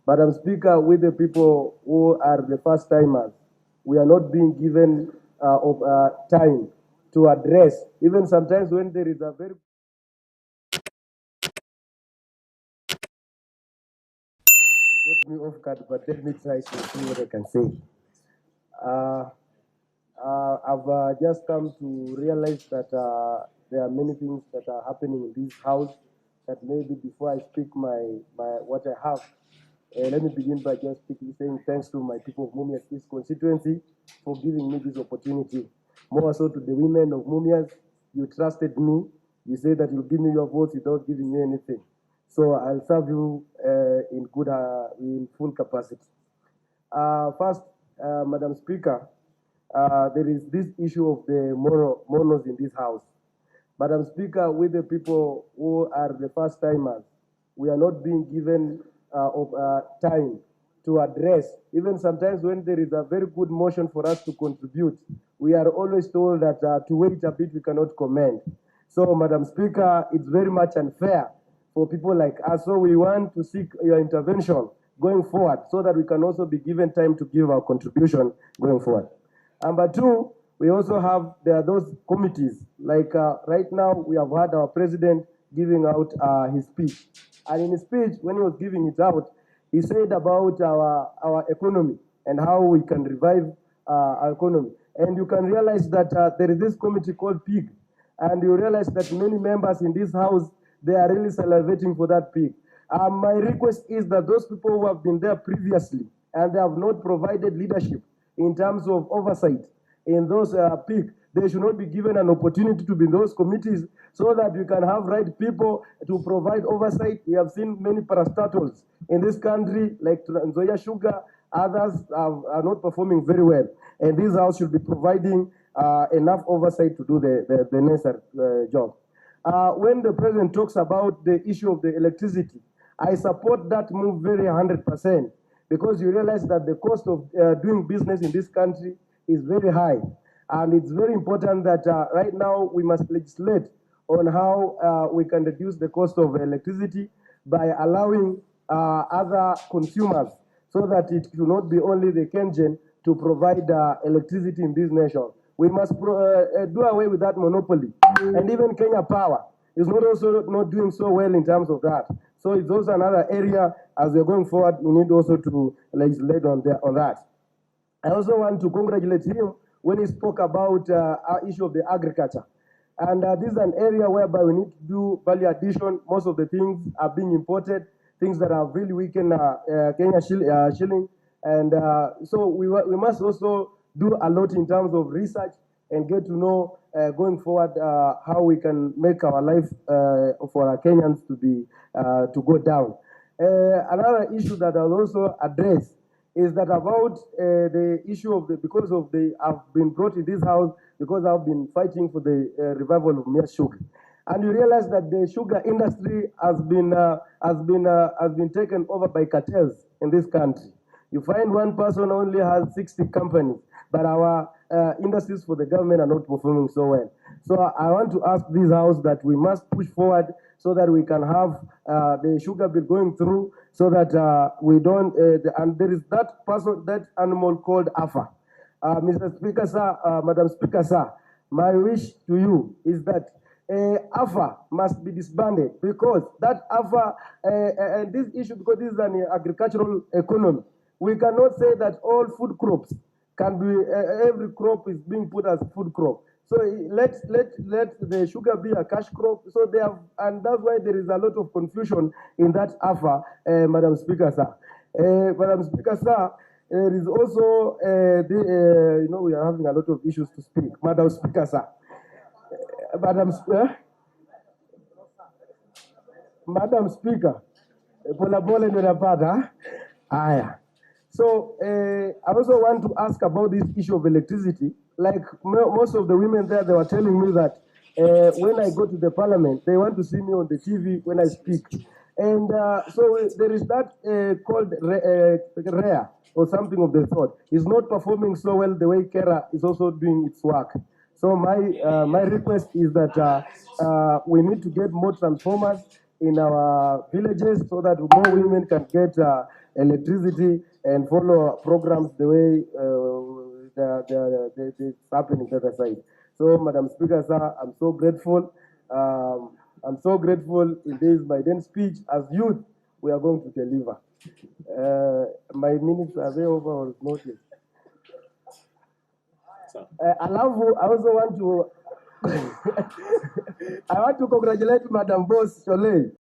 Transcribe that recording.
Madam Speaker, with the people who are the first timers, we are not being given of time to address, even sometimes when there is a very got me off guard, but let me try to see what I can say. Uh, I've just come to realize that there are many things that are happening in this house that maybe before I speak my what I have, let me begin by just speaking, saying thanks to my people of Mumias East constituency for giving me this opportunity. More so to the women of Mumias, you trusted me. You said that you'll give me your votes without giving me anything. So I'll serve you in full capacity. First, Madam Speaker, there is this issue of the monos in this house. Madam Speaker, with the people who are the first timers, we are not being given of time to address. Even sometimes when there is a very good motion for us to contribute, we are always told that to wait a bit, we cannot comment. So, Madam Speaker, it's very much unfair for people like us. So we want to seek your intervention going forward so that we can also be given time to give our contribution going forward. Number two, we also have, there are those committees, like right now we have had our president giving out his speech. And in his speech, when he was giving it out, he said about our economy and how we can revive our economy. And you can realize that there is this committee called PIG. And you realize that many members in this house, they are really salivating for that PIG. My request is that those people who have been there previously and they have not provided leadership in terms of oversight in those PIG, they should not be given an opportunity to be in those committees so that we can have right people to provide oversight. We have seen many parastatals in this country, like Nzoia Sugar, others are not performing very well. And this house should be providing enough oversight to do the necessary job. When the president talks about the issue of the electricity, I support that move very 100% because you realize that the cost of doing business in this country is very high. And it's very important that right now we must legislate on how we can reduce the cost of electricity by allowing other consumers so that it should not be only the Kenyan to provide electricity in this nation. We must do away with that monopoly. And even Kenya Power is not doing so well in terms of that. So it's also another area, as we're going forward, we need also to legislate on that. I also want to congratulate him when he spoke about our issue of the agriculture. And this is an area whereby we need to do value addition. Most of the things are being imported, things that are really weakened Kenya shilling. And so we must also do a lot in terms of research and get to know going forward how we can make our life for our Kenyans to go down. Another issue that I'll also address is that about the issue of I've been brought in this house because I've been fighting for the revival of Mumias sugar. And you realize that the sugar industry has been taken over by cartels in this country. You find one person only has 60 companies, but our industries for the government are not performing so well. So I want to ask this house that we must push forward so that we can have the sugar bill going through so that we don't, and there is that animal called AFA. Mr. Speaker, sir, Madam Speaker, sir, my wish to you is that AFA must be disbanded because that AFA, and this issue, because this is an agricultural economy, we cannot say that all food crops can be, every crop is being put as food crop. So let the sugar be a cash crop. So they have, and that's why there is a lot of confusion in that AFA, Madam Speaker, sir. Madam Speaker, sir, there is also, we are having a lot of issues to speak. Madam Speaker, sir. Madam Speaker, pole ninapata. Aya. So I also want to ask about this issue of electricity. Like most of the women there, they were telling me that when I go to the parliament, they want to see me on the TV when I speak. And so there is that called REA or something of the sort. It's not performing so well the way Kera is also doing its work. So my request is that we need to get more transformers in our villages so that more women can get electricity and follow programs the way it's happening the other side. So, Madam Speaker, sir, I'm so grateful. I'm so grateful in this my then speech as youth we are going to deliver. My minutes are they over or not yet? I also want to I want to congratulate Madam Boss Cholet.